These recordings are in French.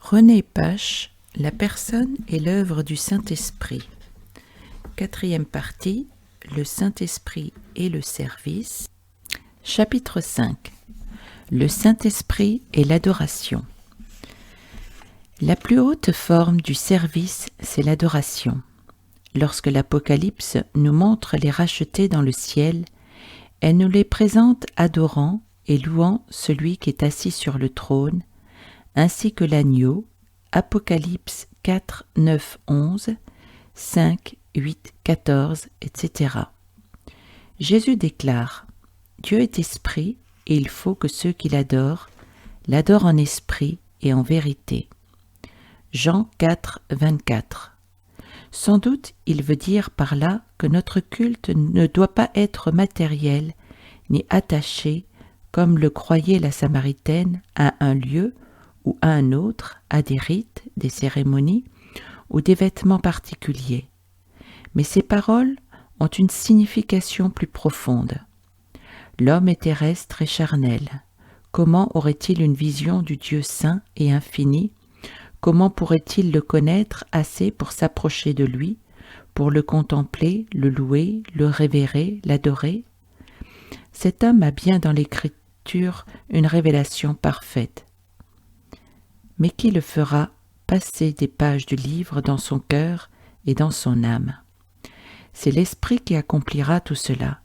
René Pache, La personne et l'œuvre du Saint-Esprit. 4e partie, le Saint-Esprit et le service. Chapitre 5. Le Saint-Esprit et l'adoration. La plus haute forme du service, c'est l'adoration. Lorsque l'Apocalypse nous montre les rachetés dans le ciel, elle nous les présente adorant et louant celui qui est assis sur le trône, ainsi que l'agneau. Apocalypse 4, 9, 11, 5, 8, 14, etc. Jésus déclare « Dieu est esprit et il faut que ceux qui l'adorent en esprit et en vérité. » Jean 4, 24. Sans doute il veut dire par là que notre culte ne doit pas être matériel ni attaché, comme le croyait la Samaritaine, à un lieu ou à un autre, à des rites, des cérémonies ou des vêtements particuliers. Mais ces paroles ont une signification plus profonde. L'homme est terrestre et charnel. Comment aurait-il une vision du Dieu saint et infini? Comment pourrait-il le connaître assez pour s'approcher de lui, pour le contempler, le louer, le révérer, l'adorer? Cet homme a bien dans l'Écriture une révélation parfaite. Mais qui le fera passer des pages du livre dans son cœur et dans son âme? C'est l'Esprit qui accomplira tout cela,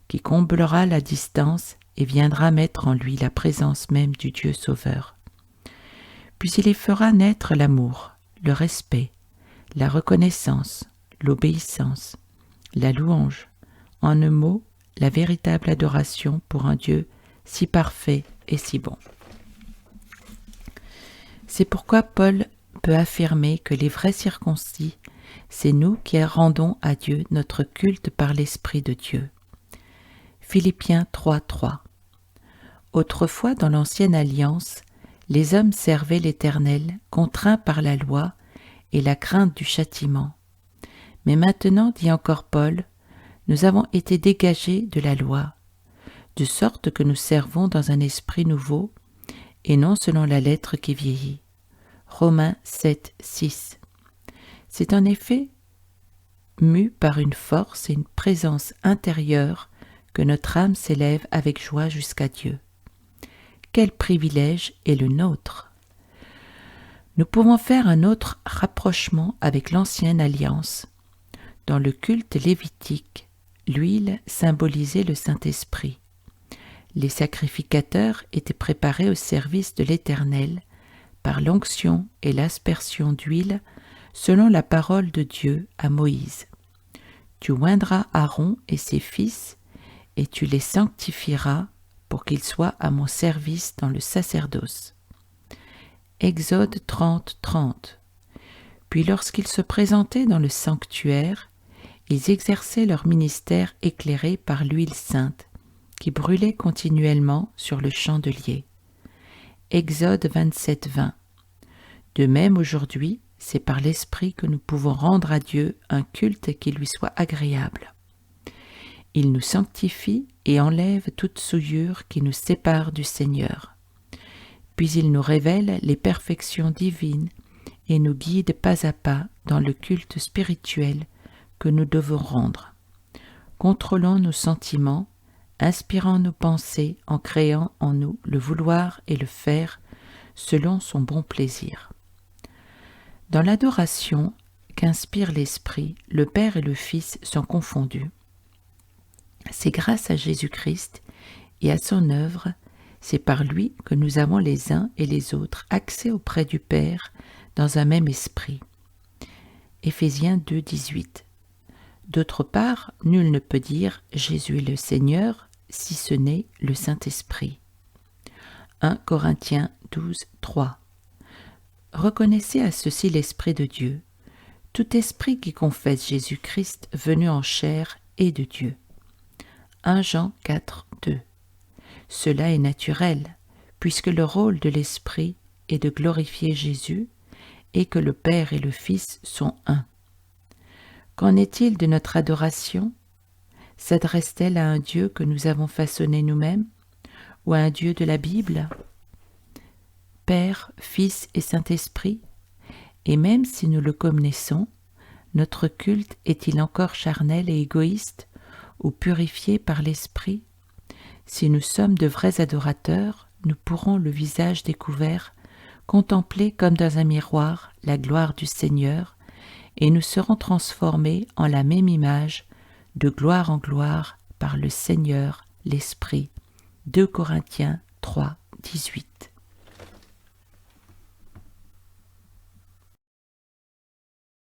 qui comblera la distance et viendra mettre en lui la présence même du Dieu Sauveur. Puis il y fera naître l'amour, le respect, la reconnaissance, l'obéissance, la louange, en un mot, la véritable adoration pour un Dieu si parfait et si bon. C'est pourquoi Paul peut affirmer que les vrais circoncis, c'est nous qui rendons à Dieu notre culte par l'Esprit de Dieu. Philippiens 3, 3. Autrefois, dans l'Ancienne Alliance, les hommes servaient l'Éternel, contraints par la loi et la crainte du châtiment. Mais maintenant, dit encore Paul, nous avons été dégagés de la loi, de sorte que nous servons dans un esprit nouveau et non selon la lettre qui vieillit. Romains 7, 6. C'est en effet mu par une force et une présence intérieure que notre âme s'élève avec joie jusqu'à Dieu. Quel privilège est le nôtre! Nous pouvons faire un autre rapprochement avec l'ancienne alliance. Dans le culte lévitique, l'huile symbolisait le Saint-Esprit. Les sacrificateurs étaient préparés au service de l'Éternel par l'onction et l'aspersion d'huile selon la parole de Dieu à Moïse. Tu oindras Aaron et ses fils et tu les sanctifieras pour qu'ils soient à mon service dans le sacerdoce. Exode 30, 30. Puis lorsqu'ils se présentaient dans le sanctuaire, ils exerçaient leur ministère éclairé par l'huile sainte qui brûlait continuellement sur le chandelier. Exode 27, 20. De même aujourd'hui, c'est par l'Esprit que nous pouvons rendre à Dieu un culte qui lui soit agréable. Il nous sanctifie et enlève toute souillure qui nous sépare du Seigneur. Puis il nous révèle les perfections divines et nous guide pas à pas dans le culte spirituel que nous devons rendre. Contrôlons nos sentiments, inspirant nos pensées en créant en nous le vouloir et le faire selon son bon plaisir. Dans l'adoration qu'inspire l'Esprit, le Père et le Fils sont confondus. C'est grâce à Jésus-Christ et à son œuvre, c'est par lui que nous avons les uns et les autres accès auprès du Père dans un même esprit. Éphésiens 2, 18. D'autre part, nul ne peut dire « Jésus est le Seigneur » si ce n'est le Saint-Esprit. 1 Corinthiens 12, 3. Reconnaissez à ceci l'Esprit de Dieu. Tout esprit qui confesse Jésus-Christ venu en chair est de Dieu. 1 Jean 4, 2. Cela est naturel, puisque le rôle de l'Esprit est de glorifier Jésus et que le Père et le Fils sont un. Qu'en est-il de notre adoration? S'adresse-t-elle à un Dieu que nous avons façonné nous-mêmes ou à un Dieu de la Bible? Père, Fils et Saint-Esprit, et même si nous le connaissons, notre culte est-il encore charnel et égoïste ou purifié par l'Esprit? Si nous sommes de vrais adorateurs, nous pourrons, le visage découvert, contempler comme dans un miroir la gloire du Seigneur, et nous serons transformés en la même image, de gloire en gloire, par le Seigneur, l'Esprit. 2 Corinthiens 3, 18.